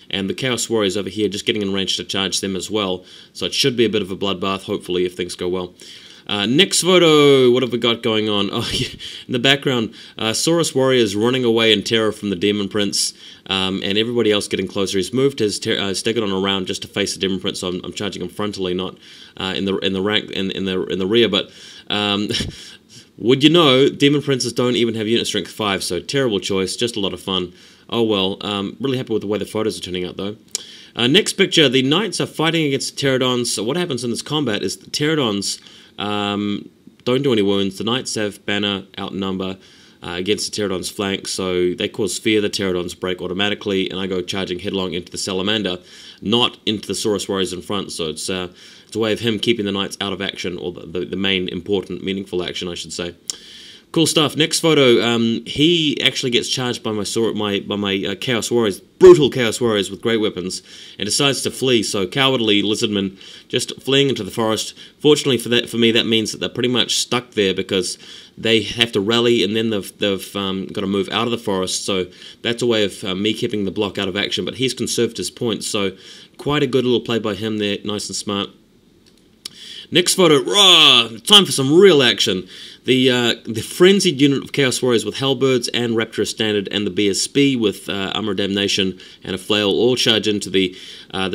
And the Chaos Warriors over here just getting in range to charge them as well. So it should be a bit of a bloodbath, hopefully, if things go well. Next photo, what have we got going on? Oh, yeah. In the background, Saurus Warriors running away in terror from the Demon Prince, and everybody else getting closer. He's moved his Stegodon around just to face the Demon Prince, so I'm charging him frontally, not in the rear. But would you know, Demon Princes don't even have unit strength 5, so terrible choice, just a lot of fun. Oh well, really happy with the way the photos are turning out though. Next picture, the Knights are fighting against the Pterodons. So what happens in this combat is the Pterodons don't do any wounds. The Knights have banner outnumber against the Pterodons' flank, so they cause fear. The Pterodons break automatically, and I go charging headlong into the Salamander, not into the Saurus Warriors in front. So it's a way of him keeping the Knights out of action, or the main important, meaningful action, I should say. Cool stuff. Next photo, he actually gets charged by my Chaos Warriors, brutal Chaos Warriors with great weapons, and decides to flee. So cowardly lizardmen just fleeing into the forest. Fortunately for me, that means that they're pretty much stuck there because they have to rally, and then they've got to move out of the forest. So that's a way of me keeping the block out of action. But he's conserved his points, so quite a good little play by him there, nice and smart. Next photo, raw! Time for some real action. The frenzied unit of Chaos Warriors with Hellbirds and Rapturous Standard, and the BSB with Armor of Damnation and a Flail all charge into the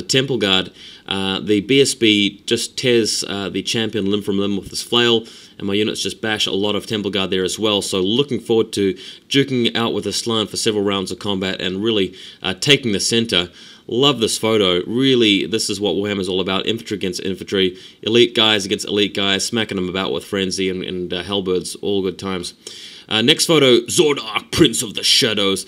Temple Guard. The BSB just tears the champion limb from limb with his Flail, and my units just bash a lot of Temple Guard there as well. So looking forward to duking out with Aslan for several rounds of combat and really taking the center. Love this photo. Really, this is what Warhammer is all about. Infantry against infantry. Elite guys against elite guys. Smacking them about with Frenzy and Hellbirds. All good times. Next photo. ZORDARCH, Prince of the Shadows.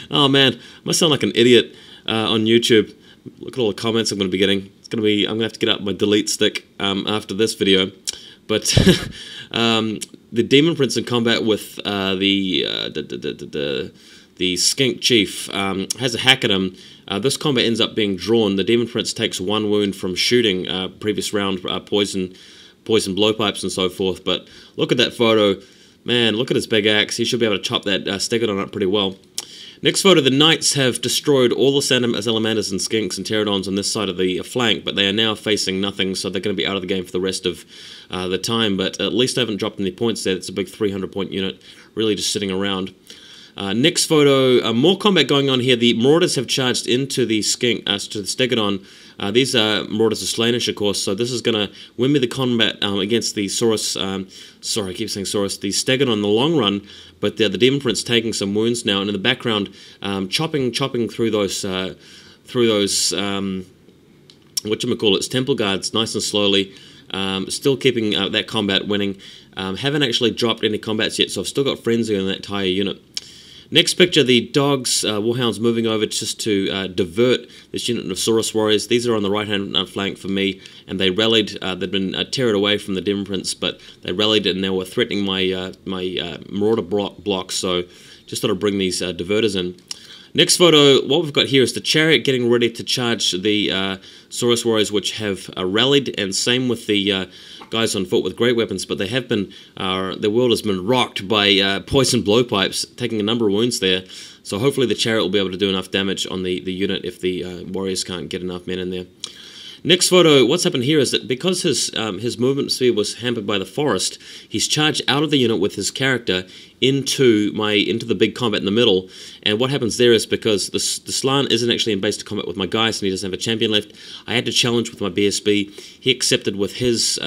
Oh man, I must sound like an idiot on YouTube. Look at all the comments I'm going to be getting. I'm going to have to get out my delete stick after this video. But the Demon Prince in combat with the Skink Chief has a hack at him. This combat ends up being drawn. The Demon Prince takes 1 wound from shooting previous round poison blowpipes and so forth. But look at that photo. Man, look at his big axe. He should be able to chop that Stegodon up pretty well. Next photo, the Knights have destroyed all the Salamanders and Skinks and Pterodons on this side of the flank, but they are now facing nothing, so they're going to be out of the game for the rest of the time. But at least I haven't dropped any points there. It's a big 300-point unit, really just sitting around. Next photo, more combat going on here. The Marauders have charged into the Skink, to the Stegodon. These Marauders are Slaanesh, of course, so this is going to win me the combat against the Saurus, sorry, I keep saying Saurus, the Stegodon in the long run, but the Demon Prince taking some wounds now, and in the background, chopping through those whatchamacallits, Temple Guards, nice and slowly, still keeping that combat winning. Haven't actually dropped any combats yet, so I've still got Frenzy on that entire unit. Next picture, the dogs, Warhounds moving over just to divert this unit of Saurus Warriors. These are on the right-hand flank for me, and they rallied. They'd been teared away from the Demon Prince, but they rallied and they were threatening my Marauder block, so just thought I'd bring these diverters in. Next photo, what we've got here is the Chariot getting ready to charge the Saurus Warriors, which have rallied, and same with the guys on foot with great weapons, but they have been, their world has been rocked by poison blowpipes, taking a number of wounds there. So hopefully the Chariot will be able to do enough damage on the unit if the Warriors can't get enough men in there. Next photo, what's happened here is that because his movement speed was hampered by the forest, he's charged out of the unit with his character into the big combat in the middle. And what happens there is because the Slan isn't actually in base to combat with my guys and he doesn't have a champion left, I had to challenge with my BSB. He accepted with his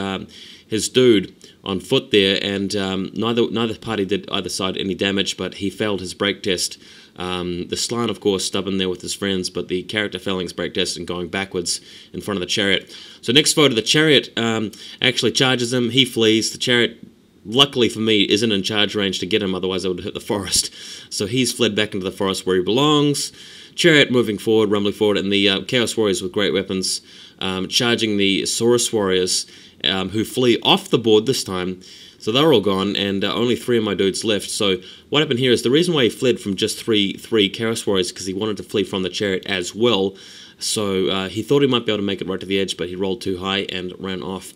dude on foot there, and neither party did either side any damage, but he failed his break test. The Slan, of course, stubborn there with his friends, but the character failing his break test and going backwards in front of the Chariot. So next photo, the Chariot actually charges him. He flees. The Chariot, luckily for me, isn't in charge range to get him, otherwise I would have hit the forest. So he's fled back into the forest where he belongs. Chariot moving forward, rumbling forward, and the Chaos Warriors with great weapons charging the Saurus Warriors, who flee off the board this time. So they're all gone, and only 3 of my dudes left. So what happened here is the reason why he fled from just three Chaos Warriors because he wanted to flee from the Chariot as well. So he thought he might be able to make it right to the edge, but he rolled too high and ran off.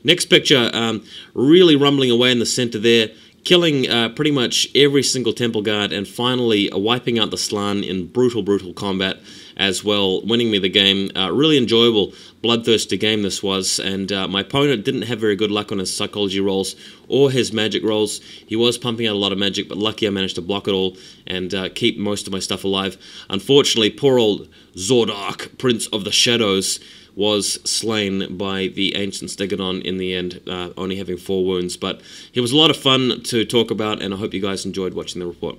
Next picture, really rumbling away in the center there. killing pretty much every single temple guard, and finally wiping out the Slann in brutal combat as well, winning me the game. Really enjoyable, bloodthirsty game this was, and my opponent didn't have very good luck on his psychology rolls or his magic rolls. He was pumping out a lot of magic, but lucky I managed to block it all and keep most of my stuff alive. Unfortunately, poor old ZORDARCH, Prince of the Shadows, was slain by the Ancient Stegodon in the end, only having 4 wounds. But it was a lot of fun to talk about, and I hope you guys enjoyed watching the report.